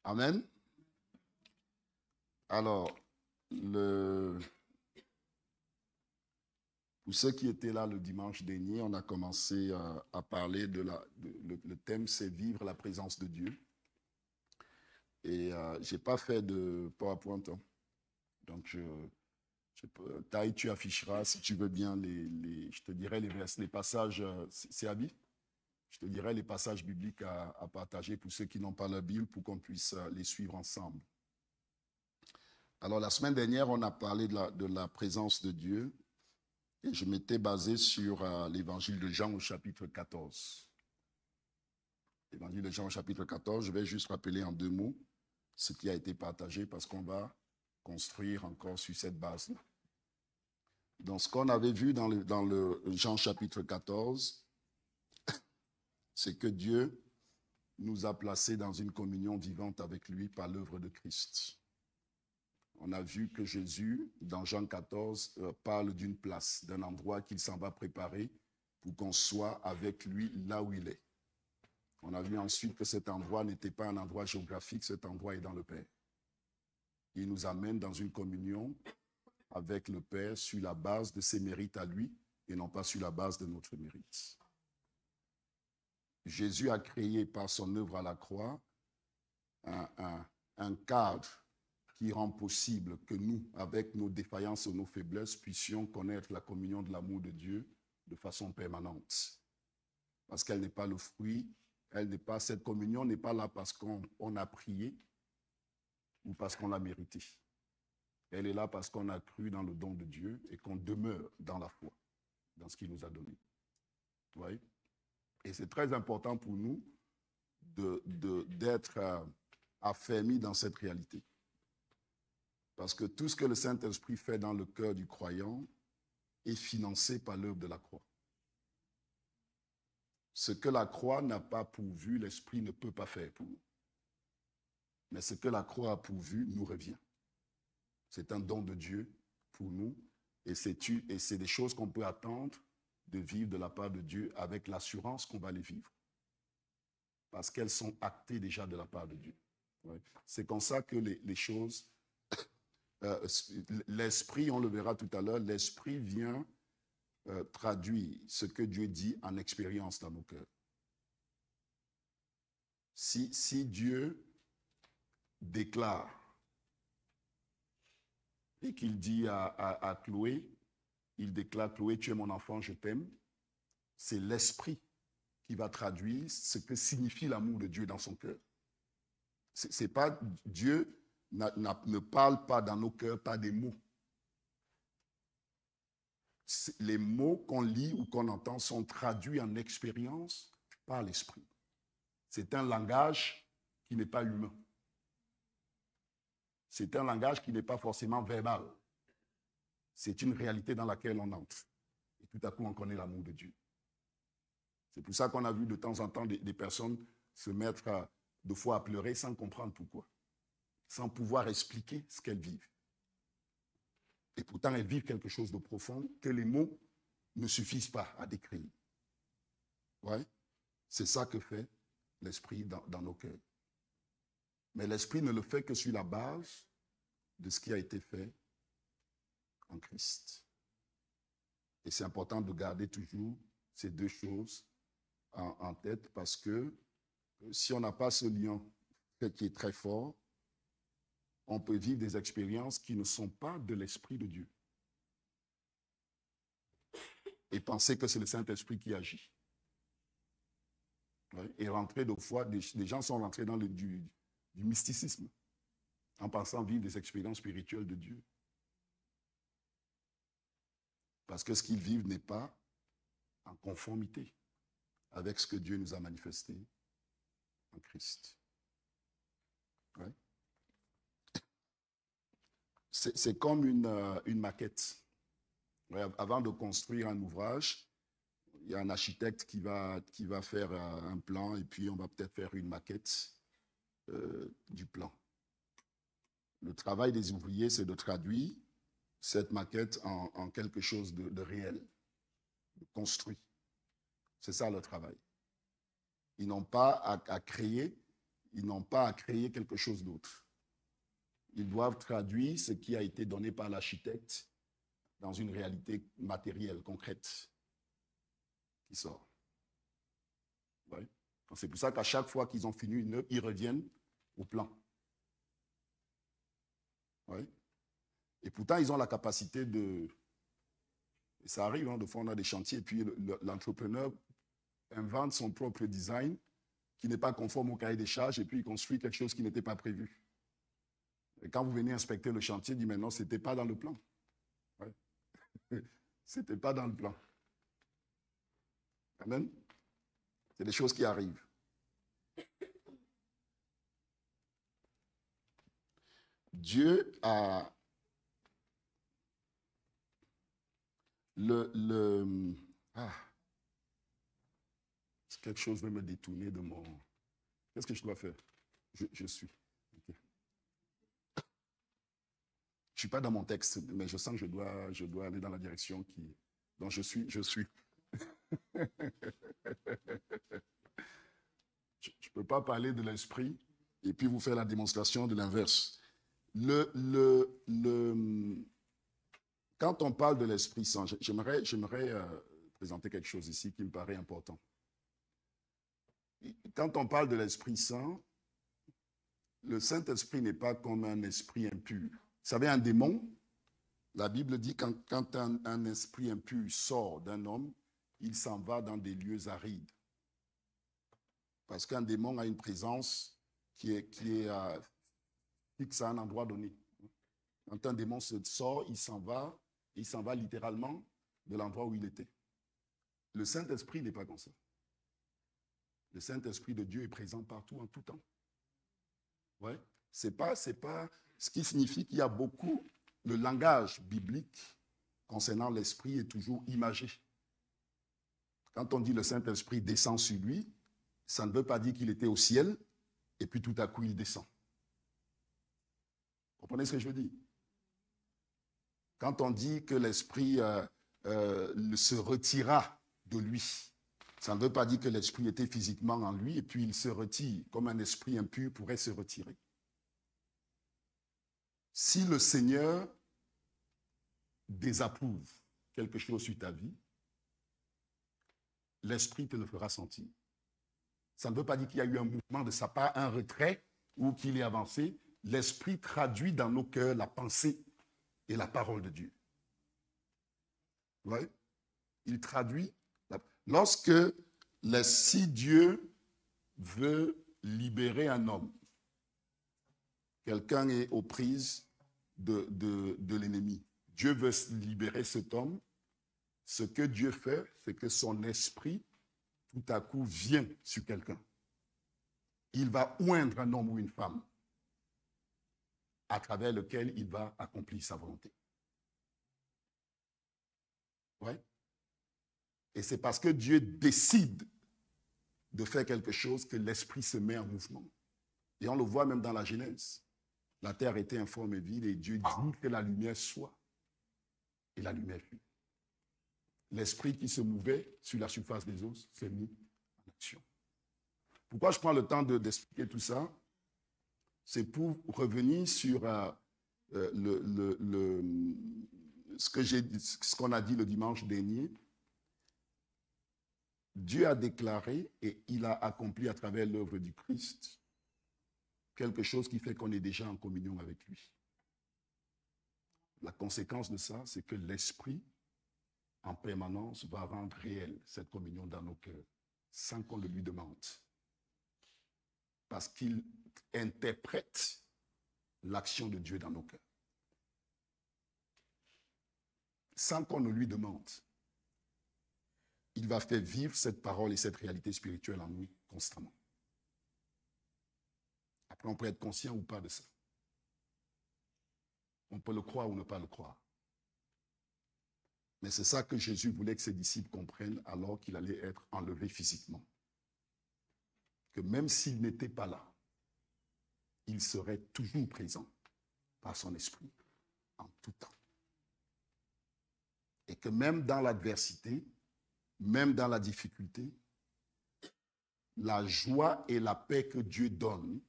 Amen. Alors, pour ceux qui étaient là le dimanche dernier, on a commencé à parler le thème, c'est vivre la présence de Dieu. Et je n'ai pas fait de PowerPoint. Hein. Donc, Taï, tu afficheras, si tu veux bien, je te dirai les passages, c'est Abi? Je te dirai les passages bibliques à partager pour ceux qui n'ont pas la Bible, pour qu'on puisse les suivre ensemble. Alors, la semaine dernière, on a parlé de la présence de Dieu. Et je m'étais basé sur l'évangile de Jean au chapitre 14. L'évangile de Jean au chapitre 14, je vais juste rappeler en 2 mots ce qui a été partagé parce qu'on va construire encore sur cette base-là. Donc, ce qu'on avait vu dans le Jean chapitre 14, c'est que Dieu nous a placés dans une communion vivante avec lui par l'œuvre de Christ. On a vu que Jésus, dans Jean 14, parle d'une place, d'un endroit qu'il s'en va préparer pour qu'on soit avec lui là où il est. On a vu ensuite que cet endroit n'était pas un endroit géographique, cet endroit est dans le Père. Il nous amène dans une communion avec le Père sur la base de ses mérites à lui et non pas sur la base de notre mérite. Jésus a créé par son œuvre à la croix un cadre qui rend possible que nous, avec nos défaillances et nos faiblesses, puissions connaître la communion de l'amour de Dieu de façon permanente. Parce qu'elle n'est pas le fruit, cette communion n'est pas là parce qu'on a prié ou parce qu'on l'a mérité. Elle est là parce qu'on a cru dans le don de Dieu et qu'on demeure dans la foi, dans ce qu'il nous a donné. Vous voyez? Et c'est très important pour nous d'être affermis dans cette réalité. Parce que tout ce que le Saint-Esprit fait dans le cœur du croyant est financé par l'œuvre de la croix. Ce que la croix n'a pas pourvu, l'Esprit ne peut pas faire pour nous. Mais ce que la croix a pourvu nous revient. C'est un don de Dieu pour nous et c'est des choses qu'on peut attendre de vivre de la part de Dieu avec l'assurance qu'on va les vivre. Parce qu'elles sont actées déjà de la part de Dieu. Ouais. C'est comme ça que les choses... l'esprit, on le verra tout à l'heure, l'esprit vient traduire ce que Dieu dit en expérience dans nos cœurs. Si Dieu déclare et qu'il dit à Chloé, il déclare, Chloé, tu es mon enfant, je t'aime, c'est l'esprit qui va traduire ce que signifie l'amour de Dieu dans son cœur. C'est pas Dieu ne parle pas dans nos cœurs par des mots. Les mots qu'on lit ou qu'on entend sont traduits en expérience par l'esprit. C'est un langage qui n'est pas humain. C'est un langage qui n'est pas forcément verbal. C'est une réalité dans laquelle on entre. Et tout à coup, on connaît l'amour de Dieu. C'est pour ça qu'on a vu de temps en temps des personnes se mettre de fois à pleurer sans comprendre pourquoi. Sans pouvoir expliquer ce qu'elles vivent. Et pourtant, elles vivent quelque chose de profond que les mots ne suffisent pas à décrire. Ouais? C'est ça que fait l'esprit dans nos cœurs. Mais l'esprit ne le fait que sur la base de ce qui a été fait en Christ. Et c'est important de garder toujours ces deux choses en tête parce que si on n'a pas ce lien qui est très fort, on peut vivre des expériences qui ne sont pas de l'Esprit de Dieu. Et penser que c'est le Saint-Esprit qui agit. Ouais. Et rentrer de fois, des gens sont rentrés dans du mysticisme en pensant vivre des expériences spirituelles de Dieu. Parce que ce qu'ils vivent n'est pas en conformité avec ce que Dieu nous a manifesté en Christ. Ouais. C'est comme une maquette. Ouais, avant de construire un ouvrage, il y a un architecte qui va faire un plan et puis on va peut-être faire une maquette du plan. Le travail des ouvriers, c'est de traduire cette maquette en quelque chose de réel, de construit. C'est ça le travail. Ils n'ont pas à créer, Ils n'ont pas à créer quelque chose d'autre. Ils doivent traduire ce qui a été donné par l'architecte dans une réalité matérielle, concrète, qui sort. Ouais. C'est pour ça qu'à chaque fois qu'ils ont fini une œuvre, ils reviennent au plan. Ouais. Et pourtant, ils ont la capacité de... Et ça arrive, hein, de fois, on a des chantiers, et puis l'entrepreneur invente son propre design qui n'est pas conforme au cahier des charges, et puis il construit quelque chose qui n'était pas prévu. Et quand vous venez inspecter le chantier, il dit, mais non, ce n'était pas dans le plan. Ouais. Ce n'était pas dans le plan. Amen. C'est des choses qui arrivent. Dieu a quelque chose veut me détourner de mon... Qu'est-ce que je dois faire? Je suis. Okay. Je ne suis pas dans mon texte, mais je sens que je dois aller dans la direction qui... Donc je suis. Je ne peux pas parler de l'esprit et puis vous faire la démonstration de l'inverse. Quand on parle de l'Esprit Saint, j'aimerais présenter quelque chose ici qui me paraît important. Quand on parle de l'Esprit Saint, le Saint-Esprit n'est pas comme un esprit impur. Vous savez, un démon, la Bible dit que quand un esprit impur sort d'un homme, il s'en va dans des lieux arides. Parce qu'un démon a une présence qui est fixe à un endroit donné. Quand un démon sort, il s'en va littéralement de l'endroit où il était. Le Saint-Esprit n'est pas comme ça. Le Saint-Esprit de Dieu est présent partout, en tout temps. Ouais. C'est pas ce qui signifie qu'il y a beaucoup, le langage biblique concernant l'Esprit est toujours imagé. Quand on dit le Saint-Esprit descend sur lui, ça ne veut pas dire qu'il était au ciel et puis tout à coup il descend. Vous comprenez ce que je veux dire? Quand on dit que l'Esprit se retira de lui, ça ne veut pas dire que l'Esprit était physiquement en lui et puis il se retire, comme un esprit impur pourrait se retirer. Si le Seigneur désapprouve quelque chose sur ta vie, l'Esprit te le fera sentir. Ça ne veut pas dire qu'il y a eu un mouvement de sa part, un retrait ou qu'il est avancé. L'Esprit traduit dans nos cœurs la pensée et la parole de Dieu. Vous voyez? Il traduit. Lorsque, si Dieu veut libérer un homme, quelqu'un est aux prises de l'ennemi. Dieu veut libérer cet homme. Ce que Dieu fait, c'est que son esprit, tout à coup, vient sur quelqu'un. Il va oindre un homme ou une femme à travers lequel il va accomplir sa volonté. Ouais. Et c'est parce que Dieu décide de faire quelque chose que l'esprit se met en mouvement. Et on le voit même dans la Genèse. La terre était informe et vide et Dieu dit que la lumière soit. Et la lumière fut. L'esprit qui se mouvait sur la surface des eaux s'est mis en action. Pourquoi je prends le temps d'expliquer tout ça? C'est pour revenir sur ce qu'on a dit le dimanche dernier. Dieu a déclaré et il a accompli à travers l'œuvre du Christ quelque chose qui fait qu'on est déjà en communion avec lui. La conséquence de ça, c'est que l'Esprit, en permanence, va rendre réelle cette communion dans nos cœurs, sans qu'on le lui demande. Parce qu'il interprète l'action de Dieu dans nos cœurs. Sans qu'on ne lui demande. Il va faire vivre cette parole et cette réalité spirituelle en nous constamment. Après, on peut être conscient ou pas de ça. On peut le croire ou ne pas le croire. Mais c'est ça que Jésus voulait que ses disciples comprennent alors qu'il allait être enlevé physiquement. Que même s'il n'était pas là, il serait toujours présent par son esprit en tout temps. Et que même dans l'adversité, même dans la difficulté, la joie et la paix que Dieu donne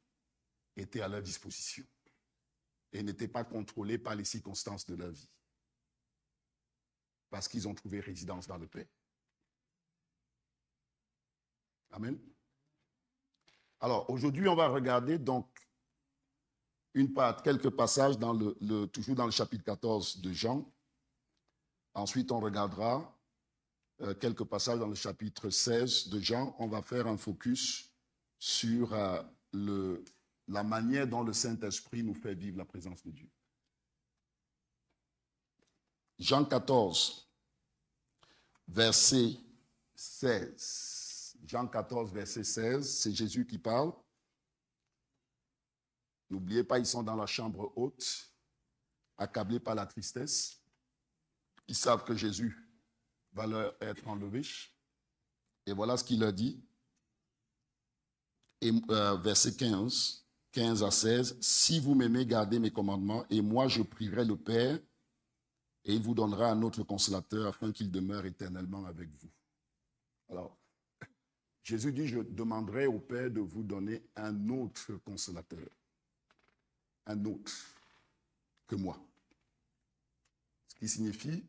était à leur disposition et n'était pas contrôlé par les circonstances de leur vie. Parce qu'ils ont trouvé résidence dans le Père. Amen. Alors, aujourd'hui, on va regarder donc quelques passages toujours dans le chapitre 14 de Jean. Ensuite, on regardera quelques passages dans le chapitre 16 de Jean. On va faire un focus sur la manière dont le Saint-Esprit nous fait vivre la présence de Dieu. Jean 14, verset 16. Jean 14, verset 16, c'est Jésus qui parle. N'oubliez pas, ils sont dans la chambre haute, accablés par la tristesse. Ils savent que Jésus va leur être enlevé. Et voilà ce qu'il leur dit. Et, verset 15 à 16. « Si vous m'aimez, gardez mes commandements, et moi je prierai le Père, et il vous donnera un autre consolateur, afin qu'il demeure éternellement avec vous. » Alors, Jésus dit, je demanderai au Père de vous donner un autre consolateur. Un autre que moi. Ce qui signifie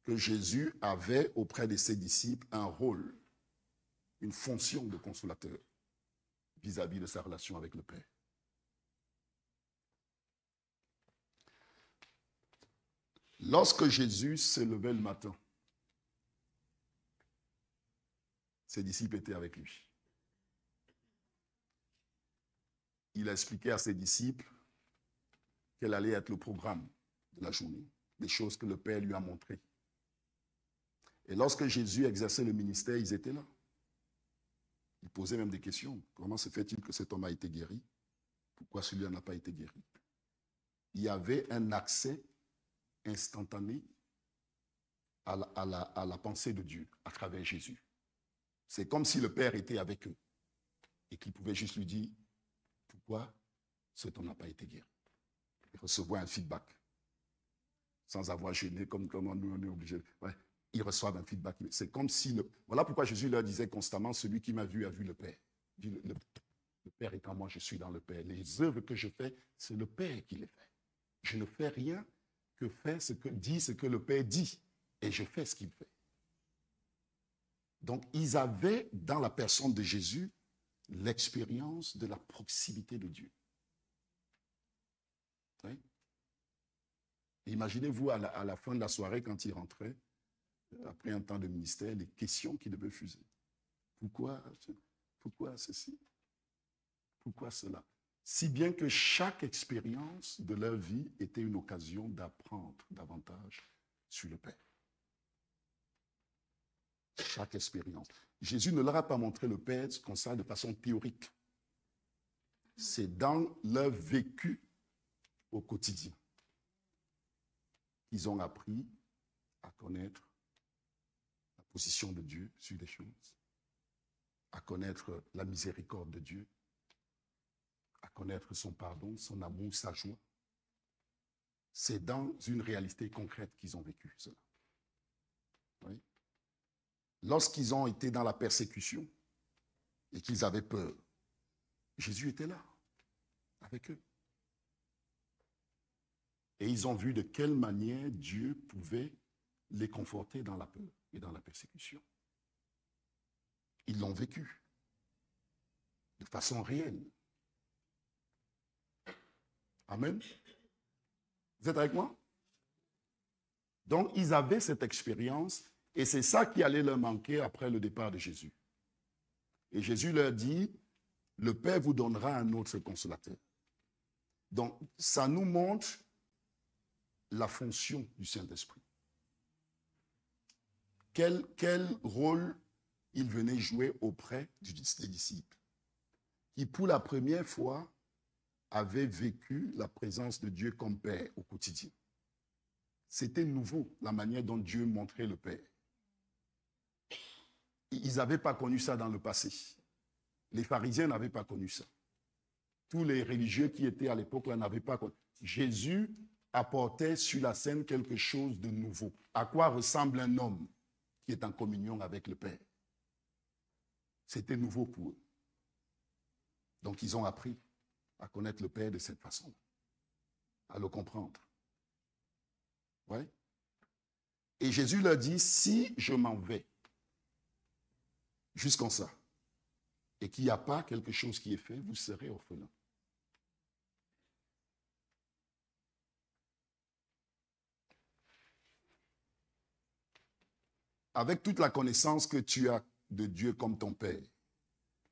que Jésus avait auprès de ses disciples un rôle, une fonction de consolateur vis-à-vis de sa relation avec le Père. Lorsque Jésus se levait le matin, ses disciples étaient avec lui. Il a expliqué à ses disciples quel allait être le programme de la journée, des choses que le Père lui a montrées. Et lorsque Jésus exerçait le ministère, ils étaient là. Ils posaient même des questions. Comment se fait-il que cet homme a été guéri? Pourquoi celui-là n'a pas été guéri? Il y avait un accès instantané à la pensée de Dieu à travers Jésus. C'est comme si le Père était avec eux et qu'il pouvait juste lui dire pourquoi cet homme n'a pas été guéri. Et recevoir un feedback sans avoir gêné comme nous on est obligé. Ouais, ils reçoivent un feedback. C'est comme si voilà pourquoi Jésus leur disait constamment, celui qui m'a vu a vu le Père. Le Père est en moi, je suis dans le Père. Les œuvres que je fais, c'est le Père qui les fait. Je ne fais rien que faire ce que le Père dit. Et je fais ce qu'il fait. Donc, ils avaient dans la personne de Jésus l'expérience de la proximité de Dieu. Oui? Imaginez-vous à la fin de la soirée, quand il rentrait, après un temps de ministère, les questions qui devaient fuser. Pourquoi ceci? Pourquoi cela? Si bien que chaque expérience de leur vie était une occasion d'apprendre davantage sur le Père. Chaque expérience. Jésus ne leur a pas montré le Père comme ça de façon théorique. C'est dans leur vécu au quotidien qu'ils ont appris à connaître la position de Dieu sur les choses, à connaître la miséricorde de Dieu, à connaître son pardon, son amour, sa joie. C'est dans une réalité concrète qu'ils ont vécu cela. Oui. Lorsqu'ils ont été dans la persécution et qu'ils avaient peur, Jésus était là, avec eux. Et ils ont vu de quelle manière Dieu pouvait les conforter dans la peur et dans la persécution. Ils l'ont vécu de façon réelle. Amen. Vous êtes avec moi? Donc, ils avaient cette expérience et c'est ça qui allait leur manquer après le départ de Jésus. Et Jésus leur dit, le Père vous donnera un autre consolateur. Donc, ça nous montre la fonction du Saint-Esprit. Quel rôle il venait jouer auprès des disciples qui, pour la première fois, avaient vécu la présence de Dieu comme Père au quotidien. C'était nouveau, la manière dont Dieu montrait le Père. Ils n'avaient pas connu ça dans le passé. Les pharisiens n'avaient pas connu ça. Tous les religieux qui étaient à l'époque là n'avaient pas connu. Jésus apportait sur la scène quelque chose de nouveau. À quoi ressemble un homme qui est en communion avec le Père? C'était nouveau pour eux. Donc ils ont appris à connaître le Père de cette façon, à le comprendre. Ouais. Et Jésus leur dit, si je m'en vais jusqu'en ça, et qu'il n'y a pas quelque chose qui est fait, vous serez orphelin. Avec toute la connaissance que tu as de Dieu comme ton Père,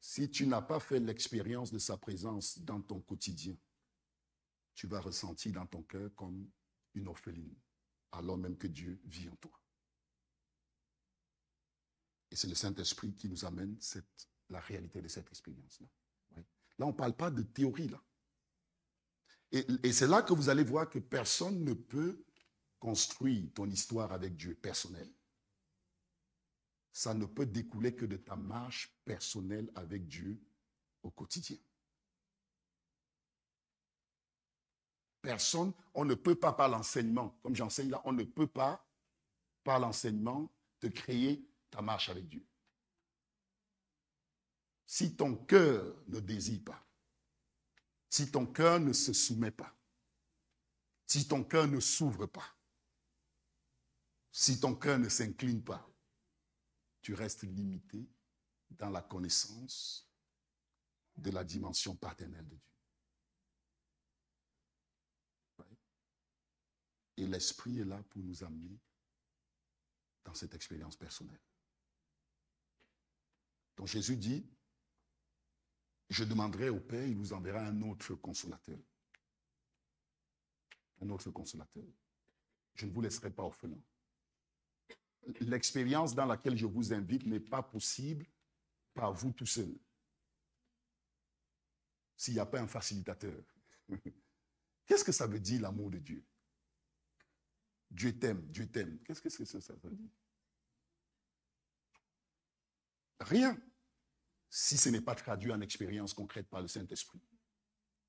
si tu n'as pas fait l'expérience de sa présence dans ton quotidien, tu vas ressentir dans ton cœur comme une orpheline, alors même que Dieu vit en toi. Et c'est le Saint-Esprit qui nous amène la réalité de cette expérience-là. Ouais. Là, on ne parle pas de théorie, là. Et c'est là que vous allez voir que personne ne peut construire ton histoire avec Dieu personnelle. Ça ne peut découler que de ta marche personnelle avec Dieu au quotidien. Personne, on ne peut pas par l'enseignement, comme j'enseigne là, on ne peut pas par l'enseignement te créer ta marche avec Dieu. Si ton cœur ne désire pas, si ton cœur ne se soumet pas, si ton cœur ne s'ouvre pas, si ton cœur ne s'incline pas, tu restes limité dans la connaissance de la dimension paternelle de Dieu. Et l'Esprit est là pour nous amener dans cette expérience personnelle. Donc Jésus dit, je demanderai au Père, il vous enverra un autre consolateur. Un autre consolateur. Je ne vous laisserai pas orphelin. L'expérience dans laquelle je vous invite n'est pas possible par vous tout seul. S'il n'y a pas un facilitateur. Qu'est-ce que ça veut dire l'amour de Dieu? Dieu t'aime, Dieu t'aime. Qu'est-ce que ça veut dire? Rien, si ce n'est pas traduit en expérience concrète par le Saint-Esprit.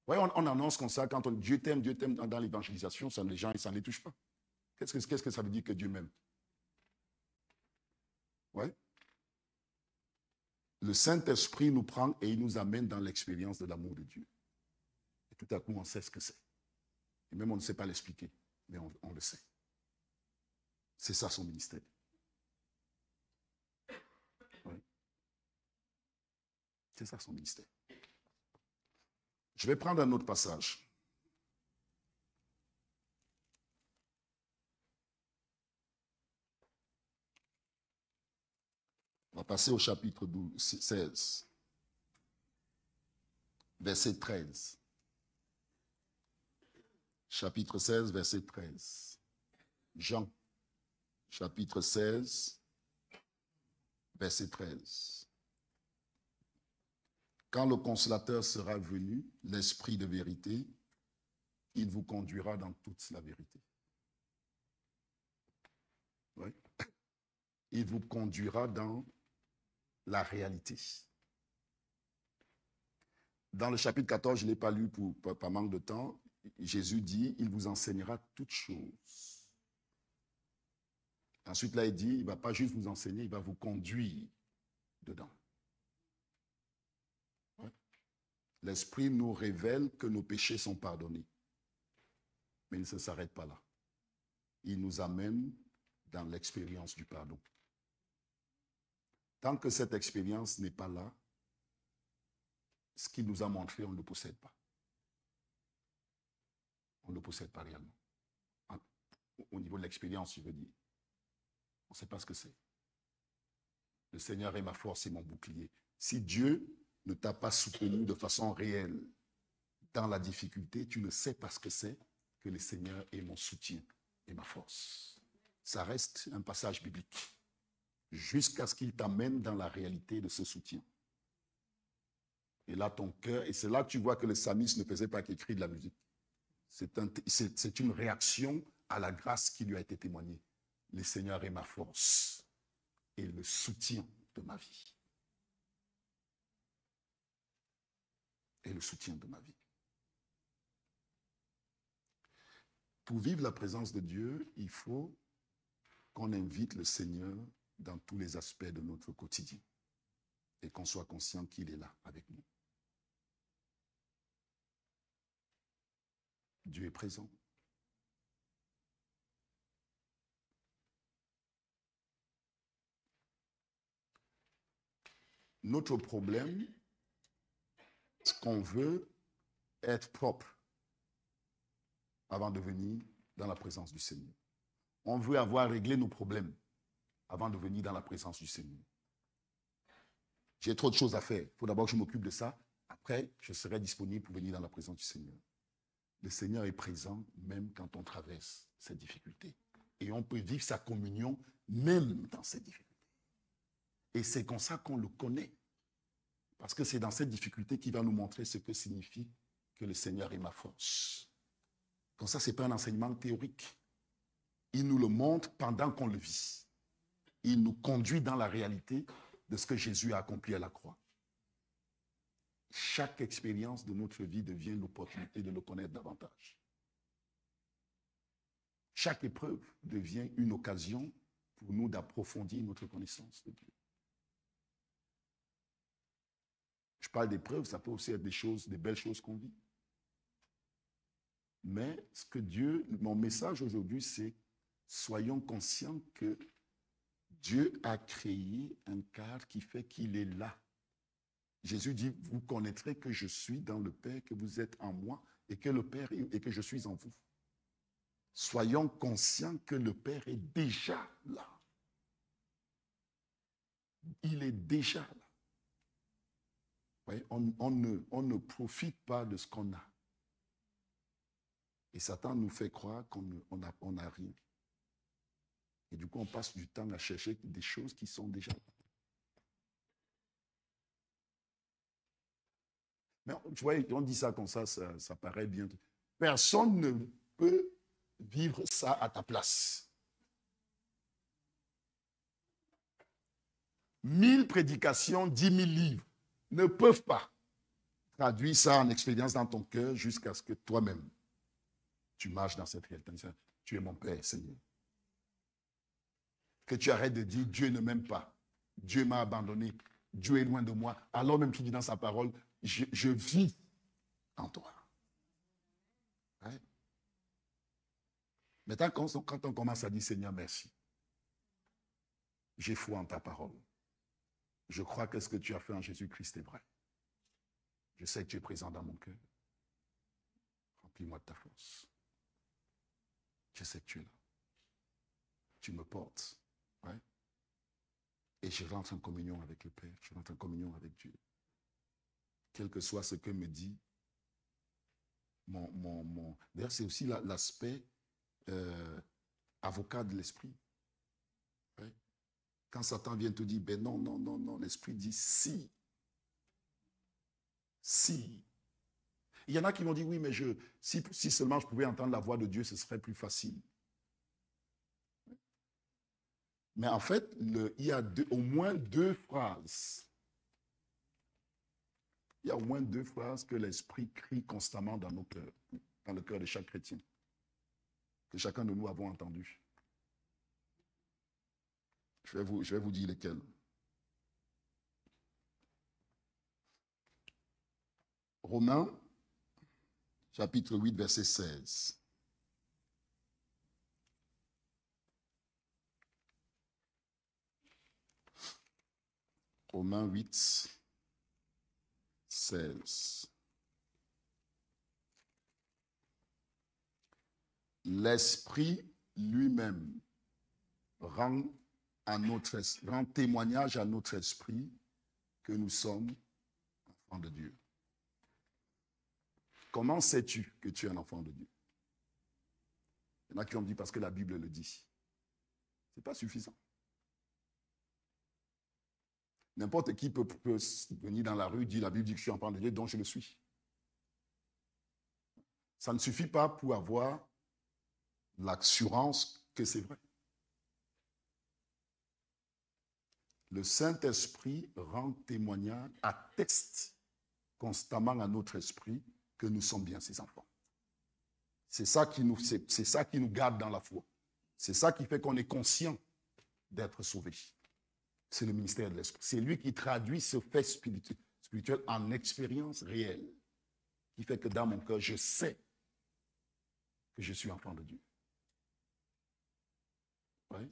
Ouais, on annonce comme ça, quand Dieu t'aime dans l'évangélisation, les gens, ça ne les touche pas. Qu'est-ce que ça veut dire que Dieu m'aime? Ouais. Le Saint-Esprit nous prend et il nous amène dans l'expérience de l'amour de Dieu. Et tout à coup, on sait ce que c'est. Et même on ne sait pas l'expliquer, mais on le sait. C'est ça son ministère. Ouais. C'est ça son ministère. Je vais prendre un autre passage. On va passer au chapitre 16, verset 13. Chapitre 16, verset 13. Jean, chapitre 16, verset 13. Quand le consolateur sera venu, l'Esprit de vérité, il vous conduira dans toute la vérité. Oui. Il vous conduira dans la réalité. Dans le chapitre 14, je ne l'ai pas lu par manque de temps, Jésus dit, il vous enseignera toutes choses. Ensuite, là, il dit, il ne va pas juste vous enseigner, il va vous conduire dedans. Ouais. L'Esprit nous révèle que nos péchés sont pardonnés. Mais il ne s'arrête pas là. Il nous amène dans l'expérience du pardon. Tant que cette expérience n'est pas là, ce qu'il nous a montré, on ne le possède pas. On ne le possède pas réellement. Au niveau de l'expérience, je veux dire. On ne sait pas ce que c'est. Le Seigneur est ma force et mon bouclier. Si Dieu ne t'a pas soutenu de façon réelle dans la difficulté, tu ne sais pas ce que c'est que le Seigneur est mon soutien et ma force. Ça reste un passage biblique. Jusqu'à ce qu'il t'amène dans la réalité de ce soutien. Et là, ton cœur, et c'est là que tu vois que le psalmiste ne faisait pas qu'écrire de la musique. C'est une réaction à la grâce qui lui a été témoignée. Le Seigneur est ma force et le soutien de ma vie. Et le soutien de ma vie. Pour vivre la présence de Dieu, il faut qu'on invite le Seigneur dans tous les aspects de notre quotidien et qu'on soit conscient qu'il est là avec nous. Dieu est présent. Notre problème, c'est qu'on veut être propre avant de venir dans la présence du Seigneur. On veut avoir réglé nos problèmes avant de venir dans la présence du Seigneur. J'ai trop de choses à faire. Il faut d'abord que je m'occupe de ça. Après, je serai disponible pour venir dans la présence du Seigneur. Le Seigneur est présent même quand on traverse ces difficultés. Et on peut vivre sa communion même dans ces difficultés. Et c'est comme ça qu'on le connaît. Parce que c'est dans cette difficulté qu'il va nous montrer ce que signifie que le Seigneur est ma force. Comme ça, ce n'est pas un enseignement théorique. Il nous le montre pendant qu'on le vit. Il nous conduit dans la réalité de ce que Jésus a accompli à la croix. Chaque expérience de notre vie devient l'opportunité de le connaître davantage. Chaque épreuve devient une occasion pour nous d'approfondir notre connaissance de Dieu. Je parle d'épreuves, ça peut aussi être des belles choses qu'on vit. Mais ce que mon message aujourd'hui, c'est soyons conscients que Dieu a créé un cadre qui fait qu'il est là. Jésus dit, vous connaîtrez que je suis dans le Père, que vous êtes en moi, et que le Père et que je suis en vous. Soyons conscients que le Père est déjà là. Il est déjà là. Voyez, on ne profite pas de ce qu'on a. Et Satan nous fait croire qu'on n'a rien. Et du coup, on passe du temps à chercher des choses qui sont déjà là. Mais tu vois, on dit ça comme ça paraît bien. Personne ne peut vivre ça à ta place. 1000 prédications, 10 000 livres ne peuvent pas traduire ça en expérience dans ton cœur jusqu'à ce que toi-même, tu marches dans cette réalité. Tu es mon Père, Seigneur. Que tu arrêtes de dire Dieu ne m'aime pas. Dieu m'a abandonné. Dieu est loin de moi. Alors même qu'il dit dans sa parole, je vis en toi. Ouais. Maintenant, quand on commence à dire Seigneur, merci. J'ai foi en ta parole. Je crois que ce que tu as fait en Jésus-Christ est vrai. Je sais que tu es présent dans mon cœur. Remplis-moi de ta force. Je sais que tu es là. Tu me portes. Ouais. Et je rentre en communion avec le Père. Je rentre en communion avec Dieu. Quel que soit ce que me dit mon... D'ailleurs, c'est aussi l'aspect avocat de l'esprit. Ouais. Quand Satan vient te dire, ben non, l'esprit dit si. Si. Il y en a qui vont dire, oui, mais si seulement je pouvais entendre la voix de Dieu, ce serait plus facile. Mais en fait, il y a au moins deux phrases. Il y a au moins deux phrases que l'Esprit crie constamment dans nos cœurs, dans le cœur de chaque chrétien, que chacun de nous avons entendu. Je vais vous dire lesquelles. Romains, chapitre 8, verset 16. Romains 8, 16. L'Esprit lui-même rend témoignage à notre esprit que nous sommes enfants de Dieu. Comment sais-tu que tu es un enfant de Dieu? Il y en a qui ont dit parce que la Bible le dit. Ce n'est pas suffisant. N'importe qui peut venir dans la rue, dire la Bible dit que je suis enfant de Dieu, donc je le suis. Ça ne suffit pas pour avoir l'assurance que c'est vrai. Le Saint-Esprit rend témoignage, atteste constamment à notre esprit que nous sommes bien ses enfants. C'est ça qui nous garde dans la foi. C'est ça qui fait qu'on est conscient d'être sauvé. C'est le ministère de l'Esprit. C'est lui qui traduit ce fait spirituel en expérience réelle, qui fait que dans mon cœur, je sais que je suis enfant de Dieu. Oui.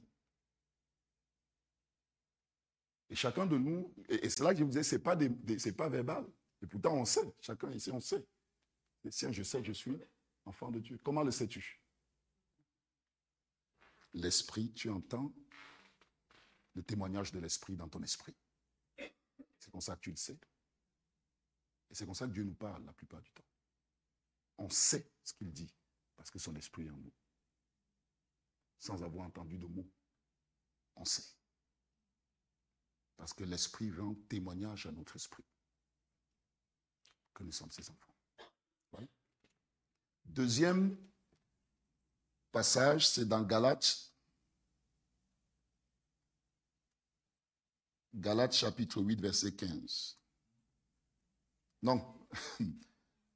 Et chacun de nous, et c'est là que je vous disais, c'est pas verbal. Et pourtant, on sait, chacun ici, on sait. Et si je sais que je suis enfant de Dieu. Comment le sais-tu? L'esprit, tu entends le témoignage de l'esprit dans ton esprit. C'est comme ça que tu le sais. Et c'est comme ça que Dieu nous parle la plupart du temps. On sait ce qu'il dit parce que son esprit est en nous. Sans avoir entendu de mots, on sait. Parce que l'esprit rend témoignage à notre esprit que nous sommes ses enfants. Voilà. Deuxième passage, c'est dans Galates. Galates chapitre 8, verset 15. Non,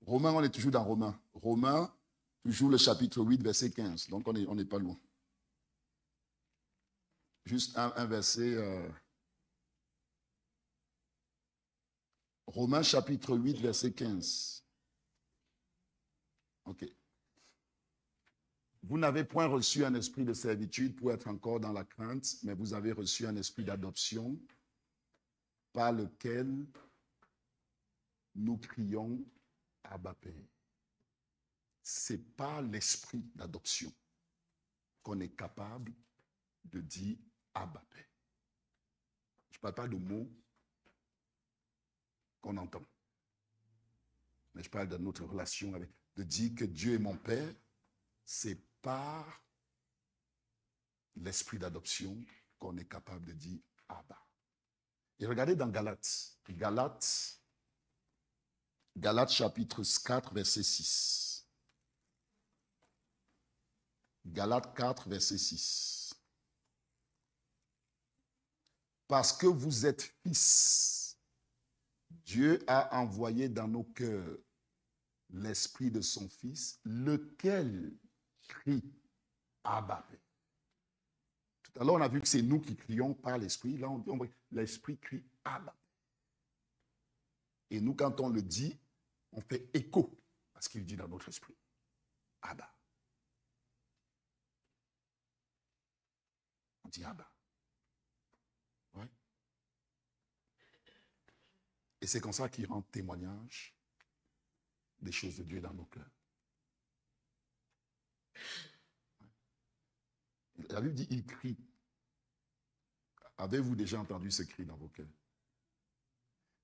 Romains, on est toujours dans Romains. Romains, toujours le chapitre 8, verset 15. Donc on n'est pas loin. Juste un verset. Romains chapitre 8, verset 15. Ok. Vous n'avez point reçu un esprit de servitude pour être encore dans la crainte, mais vous avez reçu un esprit d'adoption par lequel nous crions Abba Père. Ce n'est pas l'esprit d'adoption qu'on est capable de dire Abba Père. Je ne parle pas de mots qu'on entend. Mais je parle de notre relation avec, de dire que Dieu est mon Père, c'est par l'esprit d'adoption qu'on est capable de dire Abba. Et regardez dans Galates. Galates chapitre 4, verset 6. Galates 4, verset 6. Parce que vous êtes fils, Dieu a envoyé dans nos cœurs l'esprit de son Fils, lequel crie Abba. Tout à l'heure, on a vu que c'est nous qui crions par l'esprit. Là, on dit l'esprit crie Abba. Et nous, quand on le dit, on fait écho à ce qu'il dit dans notre esprit. Abba. On dit Abba. Ouais. Et c'est comme ça qu'il rend témoignage des choses de Dieu dans nos cœurs. La Bible dit, il crie. Avez-vous déjà entendu ce cri dans vos cœurs?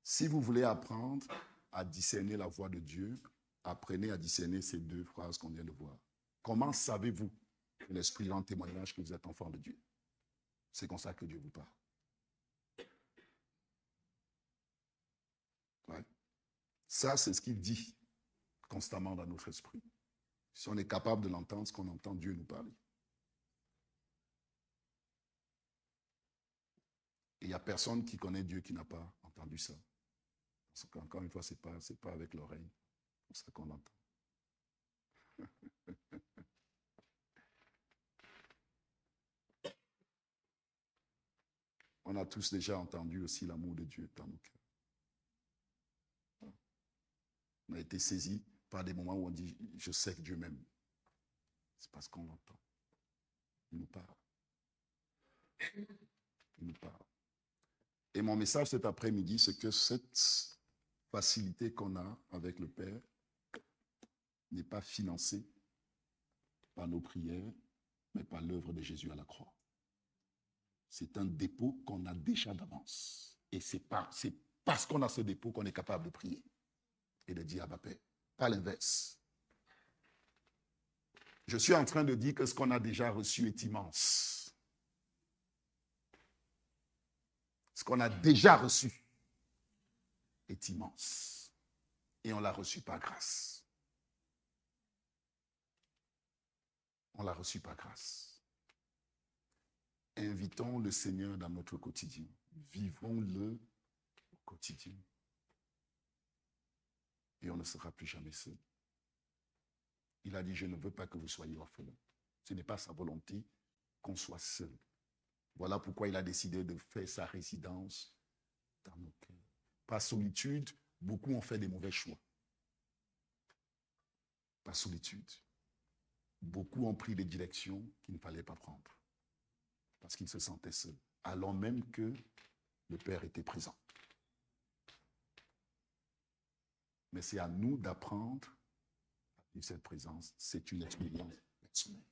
Si vous voulez apprendre à discerner la voix de Dieu, apprenez à discerner ces deux phrases qu'on vient de voir. Comment savez-vous que l'Esprit rend témoignage que vous êtes enfant de Dieu? C'est comme ça que Dieu vous parle. Ouais. Ça, c'est ce qu'il dit constamment dans notre esprit. Si on est capable de l'entendre, ce qu'on entend Dieu nous parler. Et il n'y a personne qui connaît Dieu qui n'a pas entendu ça. Parce qu'encore une fois, ce n'est pas avec l'oreille. C'est ça qu'on l'entend. On a tous déjà entendu aussi l'amour de Dieu dans nos cœurs. On a été saisis par des moments où on dit « je sais que Dieu m'aime ». C'est parce qu'on l'entend. Il nous parle. Il nous parle. Et mon message cet après-midi, c'est que cette facilité qu'on a avec le Père n'est pas financée par nos prières, mais par l'œuvre de Jésus à la croix. C'est un dépôt qu'on a déjà d'avance. Et c'est parce qu'on a ce dépôt qu'on est capable de prier et de dire Abba Père. Pas l'inverse. Je suis en train de dire que ce qu'on a déjà reçu est immense. Ce qu'on a déjà reçu est immense. Et on l'a reçu par grâce. On l'a reçu par grâce. Invitons le Seigneur dans notre quotidien. Vivons-le au quotidien. Et on ne sera plus jamais seul. Il a dit, je ne veux pas que vous soyez orphelins. Ce n'est pas sa volonté qu'on soit seul. Voilà pourquoi il a décidé de faire sa résidence dans nos cœurs. Par solitude, beaucoup ont fait des mauvais choix. Par solitude. beaucoup ont pris des directions qu'il ne fallait pas prendre parce qu'ils se sentaient seuls, alors même que le Père était présent. Mais c'est à nous d'apprendre à vivre cette présence. C'est une expérience personnelle.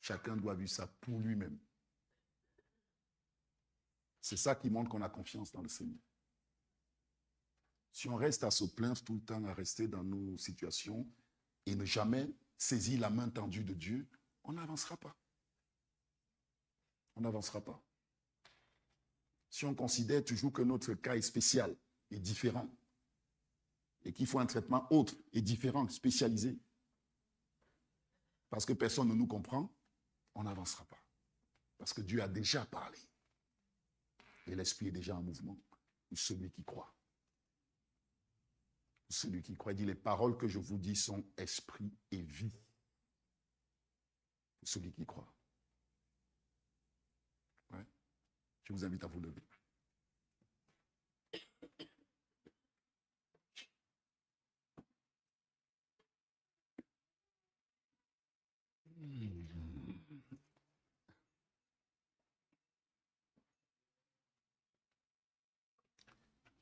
Chacun doit vivre ça pour lui-même. C'est ça qui montre qu'on a confiance dans le Seigneur. Si on reste à se plaindre tout le temps, à rester dans nos situations et ne jamais saisir la main tendue de Dieu, on n'avancera pas. On n'avancera pas. Si on considère toujours que notre cas est spécial et différent, et qu'il faut un traitement autre et différent, spécialisé, parce que personne ne nous comprend, on n'avancera pas. Parce que Dieu a déjà parlé. Et l'Esprit est déjà en mouvement. Pour celui qui croit. Pour celui qui croit. Il dit, les paroles que je vous dis sont esprit et vie. Pour celui qui croit. Ouais. Je vous invite à vous lever.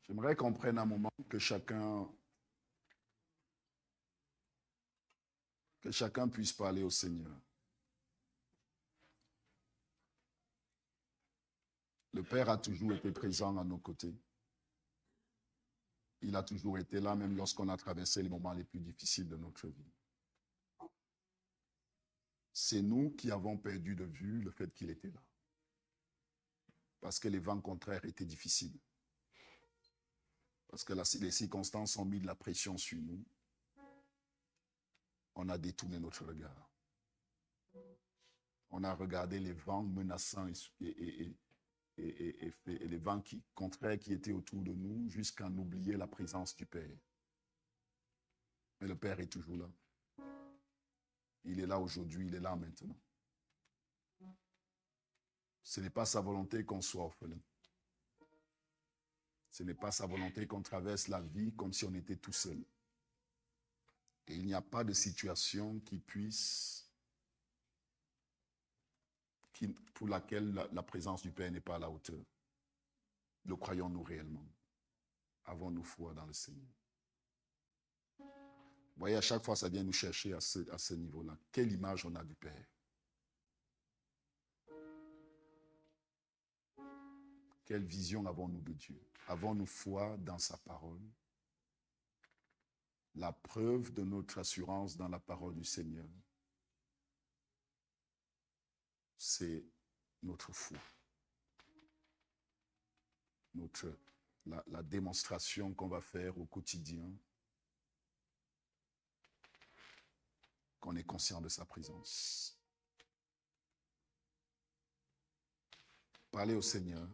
J'aimerais qu'on prenne un moment que chacun puisse parler au Seigneur. Le Père a toujours été présent à nos côtés. Il a toujours été là, même lorsqu'on a traversé les moments les plus difficiles de notre vie. C'est nous qui avons perdu de vue le fait qu'il était là. Parce que les vents contraires étaient difficiles. Parce que les circonstances ont mis de la pression sur nous. On a détourné notre regard. On a regardé les vents menaçants et les vents contraires qui étaient autour de nous jusqu'à en oublier la présence du Père. Mais le Père est toujours là. Il est là aujourd'hui, il est là maintenant. Ce n'est pas sa volonté qu'on soit orphelin. Ce n'est pas sa volonté qu'on traverse la vie comme si on était tout seul. Et il n'y a pas de situation pour laquelle la présence du Père n'est pas à la hauteur. Le croyons-nous réellement? Avons-nous foi dans le Seigneur? Vous voyez, à chaque fois, ça vient nous chercher à ce niveau-là. Quelle image on a du Père? Quelle vision avons-nous de Dieu? Avons-nous foi dans sa parole? La preuve de notre assurance dans la parole du Seigneur, c'est notre foi. La démonstration qu'on va faire au quotidien, qu'on est conscient de sa présence. Parlez au Seigneur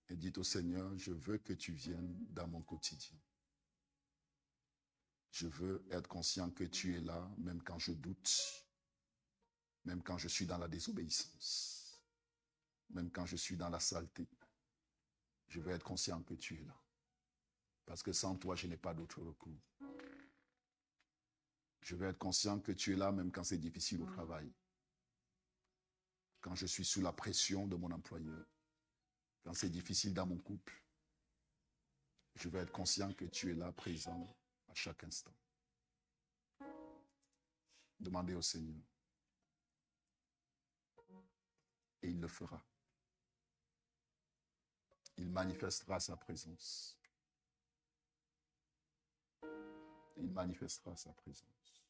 et dites au Seigneur, je veux que tu viennes dans mon quotidien. Je veux être conscient que tu es là, même quand je doute, même quand je suis dans la désobéissance, même quand je suis dans la saleté. Je veux être conscient que tu es là. Parce que sans toi, je n'ai pas d'autre recours. Je veux être conscient que tu es là, même quand c'est difficile au travail. Quand je suis sous la pression de mon employeur. Quand c'est difficile dans mon couple. Je veux être conscient que tu es là, présent à chaque instant. Demandez au Seigneur. Et il le fera. Il manifestera sa présence. Il manifestera sa présence.